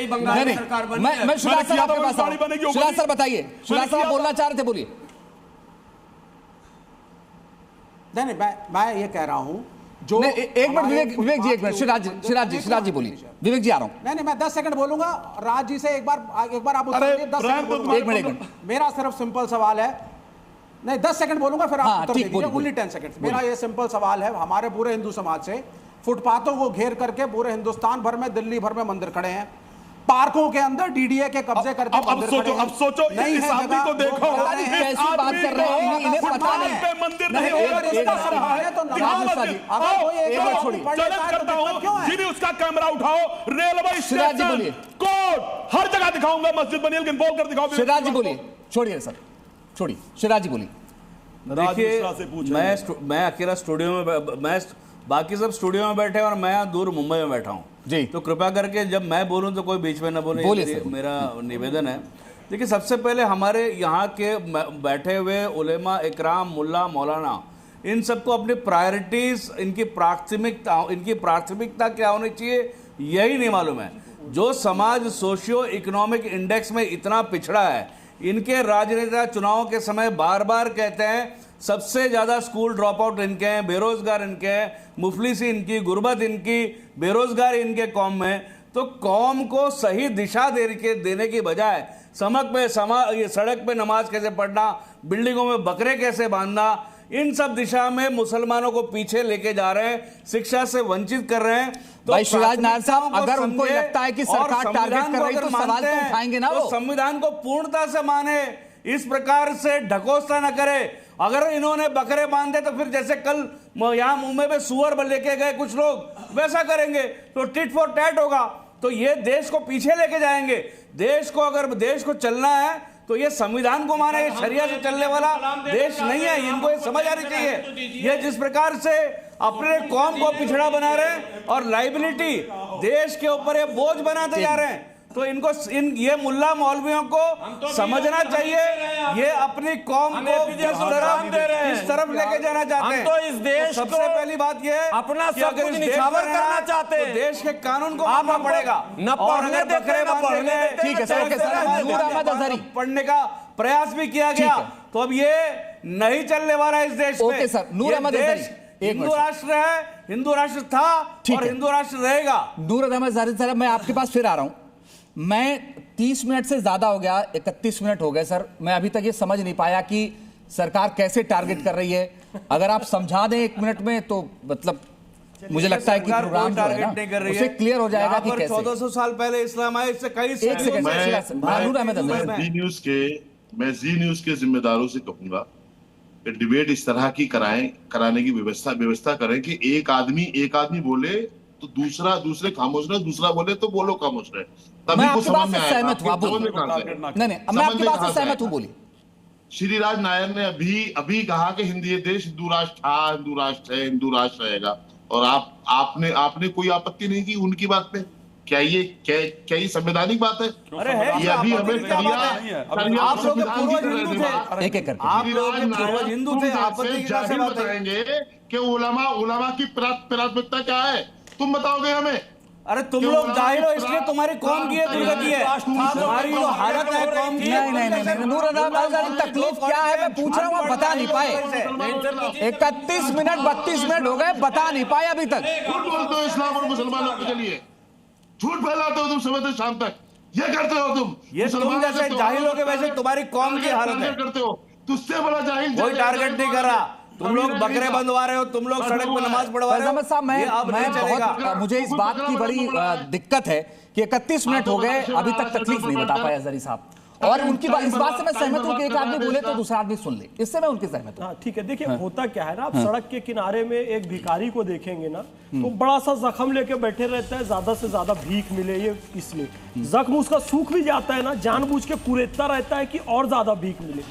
बंगाल में सरकार बनी है। मैं शिवराज सर आपके पास आऊं। शिवराज सर बताइए, शिवराज सर आप बोलना चाह रहे थे, बोलिए। नहीं, मैं ये कह रहा हूं जो एक मिनट विवेक जी, एक मिनट शिवराज जी बोलिए। विवेक जी आ रहा हूं। नहीं, मैं 10 सेकंड बोलूंगा। राज जी से एक बार आप उत्तर दीजिए। 10 सेकंड, एक मिनट। मेरा सिर्फ सिंपल सवाल है। नहीं, 10 सेकंड बोलूंगा, फिर आप उत्तर दीजिए। Only 10 second. मेरा ये सिंपल सवाल है, हमारे पूरे हिंदू समाज से फुटपाथों को घेर करके पूरे हिंदुस्तान भर में, दिल्ली भर में मंदिर खड़े हैं, पार्कों के अंदर डीडीए के कब्जे करके मंदिर खड़े हैं। अब सोचो इस आदमी को देखो, कैसी बात कर रहे हैं, इन्हें पता नहीं। मंदिर नहीं, उसका कैमरा उठाओ, रेलवे स्टेशन, कोर्ट, हर जगह दिखाऊंगा मस्जिद बनी, लेकिन बोल कर दिखाओ। शिवराज जी बोलिए। छोड़िए सर, छोड़िए। शिवराज जी बोलिए। देखिए, मैं अकेला स्टूडियो में, मैं बाकी सब स्टूडियो में बैठे और मैं यहाँ दूर मुंबई में बैठा हूँ जी। तो कृपया करके जब मैं बोलूँ तो कोई बीच में ना बोले, मेरा निवेदन है। देखिए, सबसे पहले हमारे यहाँ के बैठे हुए उलेमा इकराम, मुल्ला, मौलाना, इन सबको अपनी प्रायोरिटीज, इनकी प्राथमिकता क्या होनी चाहिए यही नहीं मालूम है। जो समाज सोशियो इकोनॉमिक इंडेक्स में इतना पिछड़ा है, इनके राजनेता चुनाव के समय बार बार कहते हैं सबसे ज्यादा स्कूल ड्रॉप आउट इनके हैं, बेरोजगार इनके हैं, मुफलिसी इनकी, गुर्बत इनकी, बेरोजगारी इनके कौम में। तो कौम को सही दिशा देने की बजाय सड़क पे नमाज कैसे पढ़ना, बिल्डिंगों में बकरे कैसे बांधना, इन सब दिशा में मुसलमानों को पीछे लेके जा रहे हैं, शिक्षा से वंचित कर रहे हैं। तो भाई शिवराज नायर साहब, अगर उनको लगता है कि सरकार टारगेट कर रही है तो सवाल तो उठाएंगे ना, वो संविधान को पूर्णता से माने, इस प्रकार से ढकोसला न करे। अगर इन्होंने बकरे बांधे तो फिर जैसे कल यहाँ मुंबई में सुअर लेके गए कुछ लोग, वैसा करेंगे तो टिट फॉर टैट होगा। तो ये देश को पीछे लेके जाएंगे। अगर देश को चलना है तो ये संविधान को माने, ये शरिया से चलने वाला देश नहीं है। इनको ये समझ आनी चाहिए। ये जिस प्रकार से अपने कौम को पिछड़ा बना रहे हैं और लाइबिलिटी देश के ऊपर ये बोझ बनाते जा रहे हैं, तो इनको ये मुल्ला मौलवियों को समझना चाहिए। ये अपनी कौम को किस तरफ लेके जाना चाहते हैं। तो इस देश को सबसे पहली बात ये है अपना सब कुछ निछावर करना चाहते हैं, देश के कानून को मानना पड़ेगा। न पढ़ने देते, न पढ़ने देते। ठीक है सर, नूर अहमद अजहरी पढ़ने का प्रयास भी किया गया, तो अब ये नहीं चलने वाला है इस देश में। ओके सर, नूर अहमद अजहरी, हिंदू राष्ट्र है, हिंदू राष्ट्र था और हिंदू राष्ट्र रहेगा। नूर अहमद अजहरी सर, मैं आपके पास फिर आ रहा हूं। मैं 30 मिनट से ज्यादा हो गया, 31 मिनट हो गए सर, मैं अभी तक ये समझ नहीं पाया कि सरकार कैसे टारगेट कर रही है। अगर आप समझा दें 1 मिनट में तो मतलब मुझे लगता है कि प्रोग्राम जो है ना उसे क्लियर हो जाएगा कि कैसे। 1400 साल पहले इस्लाम आया, इससे कई एक सेकंड, मैं जी न्यूज के जिम्मेदारों से कहूंगा कि डिबेट इस तरह की कराने की व्यवस्था करें कि एक आदमी बोले तो दूसरे खामोश रहे, दूसरा बोले तो बोलो खामोश रहे, तभी को समझ में आएगा। सहमत हूं, नहीं, मैं आपकी बात से सहमत हूं, बोलिए। श्रीराज नायर ने अभी कहा कि ये देश हिंदू राष्ट्र था, हिंदू राष्ट्र है, हिंदू राष्ट्र रहेगा, और आपने कोई आपत्ति नहीं की उनकी बात पे। क्या ये संवैधानिक बात है? अरे है, ये अभी हमें आप लोग पूर्वज हिंदू थे, एक करके आप लोग पूर्वज हिंदू थे, आपत्ति की कैसे बात बताएंगे कि उलमा की प्राथमिकता क्या है? तुम बताओगे हमें? अरे तुम लोग जाहिल हो, इसलिए तुम्हारी कौम की दुर्गति है, तुम्हारी जो हालत है कौम की। नहीं, नूर अहमद अजहरी, तकलीफ क्या है मैं पूछ रहा हूँ, आप बता नहीं पाए। 31 मिनट 32 मिनट हो गए, बता नहीं पाए अभी तक। झूठ बोलते हो इस्लाम और मुसलमानों के लिए, झूठ फैलाते हो तुम सुबह से शाम तक, ये करते हो तुम। ये तुम जैसे जाहिलों के वैसे तुम्हारी कौम की हालत है। करते हो, तुझसे बड़ा जाहिल कोई टारगेट नहीं कर रहा। तुम लोग बकरे बंधवा रहे हो, तुम लोग सड़क पर नमाज पढ़वा रहे हो। साहब, मैं मुझे इस बात की बड़ी दिक्कत है कि 31 मिनट हो गए, अभी तक तकलीफ नहीं बता पाए अजहरी साहब। और उनकी इस बात से मैं सहमत हूं कि एक आदमी बोले तो दूसरा आदमी सुन ले, इससे मैं उनकी सहमत हूं। ठीक है, देखिए होता क्या है ना, आप सड़क के किनारे में एक भिखारी को देखेंगे ना तो बड़ा सा जख्म लेके बैठे रहता है, ज्यादा से ज्यादा भीख मिले, ये इसलिए जख्म उसका सूख भी जाता है ना, जानबूझ के कुरेदता रहता है कि और ज्यादा भीख मिले।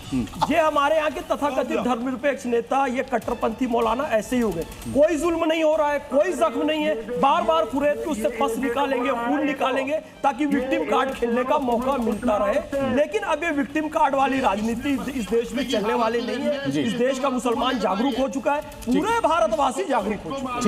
ये हमारे यहाँ के तथाकथित धर्मनिरपेक्ष नेता, ये कट्टरपंथी मौलाना ऐसे ही हो गए। कोई जुल्म नहीं हो रहा है, कोई जख्म नहीं है, बार बार कुरेद के उससे पस निकालेंगे, खून निकालेंगे ताकि विक्टिम कार्ड खेलने का मौका मिलता रहे। लेकिन अब ये विक्टिम कार्ड वाली राजनीति इस देश में चलने वाली नहीं है। इस देश का मुसलमान जागरूक हो चुका है, पूरे भारतवासी जागरूक हो चुका है।